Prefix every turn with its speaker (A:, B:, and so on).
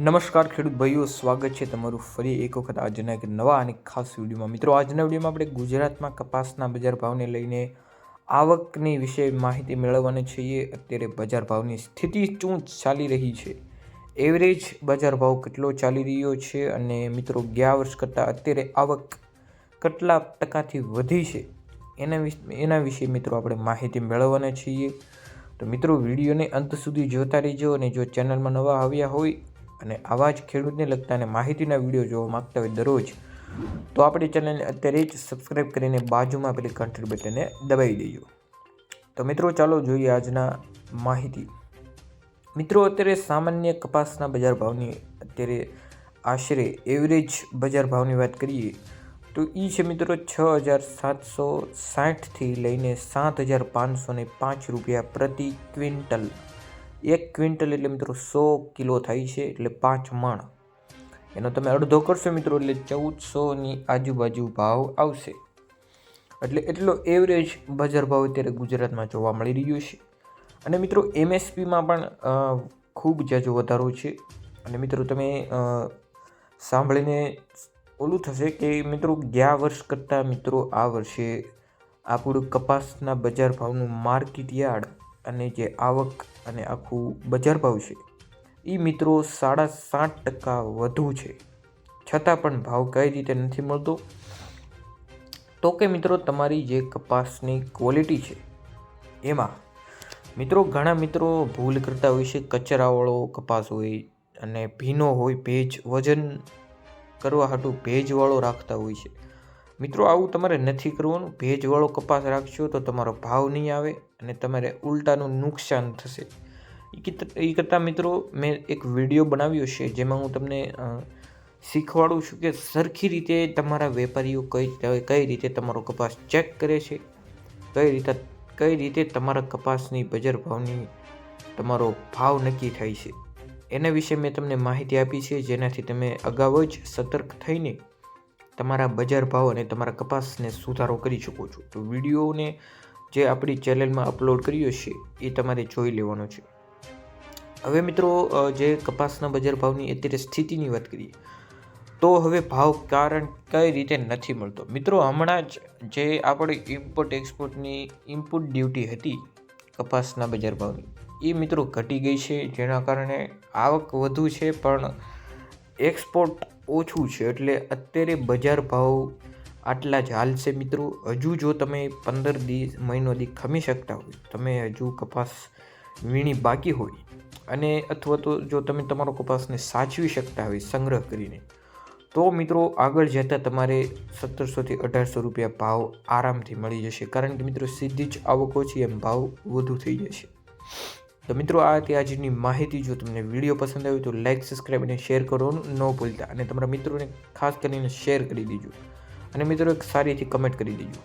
A: નમસ્કાર ખેડૂત ભાઈઓ, સ્વાગત છે તમારું ફરી એક વખત આજના એક નવા અને ખાસ વિડીયોમાં. મિત્રો, આજના વિડીયોમાં આપણે ગુજરાતમાં કપાસના બજાર ભાવને લઈને આવકની વિશે માહિતી મેળવવાની છીએ. અત્યારે બજાર ભાવની સ્થિતિ શું ચાલી રહી છે, એવરેજ બજાર ભાવ કેટલો ચાલી રહ્યો છે અને મિત્રો ગયા વર્ષ કરતાં અત્યારે આવક કેટલા ટકાથી વધી છે એના વિશે મિત્રો આપણે માહિતી મેળવવાના છીએ. તો મિત્રો, વિડીયોને અંત સુધી જોતા રહેજો અને જો ચેનલમાં નવા આવ્યા હોય અને આવા જ ખેડૂતને લગતા અને માહિતીના વિડીયો જોવા માગતા હોય દરરોજ, તો આપણી ચેનલને અત્યારે જ સબસ્ક્રાઈબ કરીને બાજુમાં પેલી ઘંટડી બટનને દબાવી દેજો. તો મિત્રો, ચાલો જોઈએ આજના માહિતી. મિત્રો, અત્યારે સામાન્ય કપાસના બજાર ભાવની અત્યારે આશરે એવરેજ બજાર ભાવની વાત કરીએ તો એ છે મિત્રો 6,760થી લઈને 7,505 રૂપિયા પ્રતિ ક્વિન્ટલ. 1 ક્વિન્ટલ એટલે મિત્રો 100 કિલો થાય છે, એટલે 5 મણ. એનો તમે અડધો કરશો મિત્રો એટલે 1400ની આજુબાજુ ભાવ આવશે. એટલે એટલો એવરેજ બજાર ભાવ અત્યારે ગુજરાતમાં જોવા મળી રહ્યો છે. અને મિત્રો MSPમાં પણ ખૂબ જાજો વધારો છે. અને મિત્રો તમે સાંભળીને ઓલું થશે કે મિત્રો ગયા વર્ષ કરતાં મિત્રો આ વર્ષે આપણું કપાસના બજાર ભાવનું માર્કેટ યાર્ડ અને જે આવક અને આખું બજાર ભાવ છે એ મિત્રો 7.5% વધુ છે. છતાં પણ ભાવ કઈ રીતે નથી મળતો? તો કે મિત્રો તમારી જે કપાસની ક્વોલિટી છે એમાં મિત્રો ઘણા મિત્રો ભૂલ કરતા હોય છે. કચરાવાળો કપાસ હોય અને ભીનો હોય, ભેજ વજન કરવા હાટું ભેજવાળો રાખતા હોય છે. મિત્રો આવું તમારે નથી કરવાનું. ભેજવાળો કપાસ રાખશો તો તમારો ભાવ નહીં આવે અને તમારે ઉલટાનું નુકસાન થશે. એ કરતાં મિત્રો મેં એક વિડીયો બનાવ્યો છે જેમાં હું તમને શીખવાડું છું કે સરખી રીતે તમારા વેપારીઓ કઈ રીતે તમારો કપાસ ચેક કરે છે, કઈ રીતે તમારા કપાસની બજાર ભાવની તમારો ભાવ નક્કી થાય છે. એના વિશે મેં તમને માહિતી આપી છે, જેનાથી તમે અગાઉ જ સતર્ક થઈને તમારા બજાર ભાવ અને તમારા કપાસને સુધારો કરી શકો છો. તો વિડીયોને જે આપણી ચેનલમાં અપલોડ કર્યો છે એ તમારે જોઈ લેવાનો છે. હવે મિત્રો જે કપાસના બજાર ભાવની અત્યારે સ્થિતિની વાત કરીએ તો હવે ભાવ કારણ કઈ રીતે નથી મળતો. મિત્રો હમણાં જ જે આપણે ઇમ્પોર્ટ એક્સપોર્ટની ઇનપુટ ડ્યુટી હતી કપાસના બજાર ભાવની, એ મિત્રો ઘટી ગઈ છે, જેના કારણે આવક વધુ છે પણ એક્સપોર્ટ ઓછું છે. એટલે અત્યારે બજાર ભાવ આટલા જ હાલશે મિત્રો. હજુ જો તમે 15 મહિનો દી ખમી શકતા હોય, તમે હજુ કપાસ વીણી બાકી હોય અને અથવા તો જો તમે તમારો કપાસને સાચવી શકતા હોય સંગ્રહ કરીને, તો મિત્રો આગળ જતાં તમારે 1700થી 1800 રૂપિયા ભાવ આરામથી મળી જશે. કારણ કે મિત્રો સીધી જ આવક ઓછી એમ ભાવ વધુ થઈ જશે. તો મિત્રો આ હતી આજની માહિતી. જો તમને વિડીયો પસંદ આવ્યો તો લાઇક, સબસ્ક્રાઈબ અને શેર કરવાનું ન ભૂલતા. અને તમારા મિત્રોને ખાસ કરીને શેર કરી દેજો અને મિત્રો એક સારીથી કમેન્ટ કરી દેજો.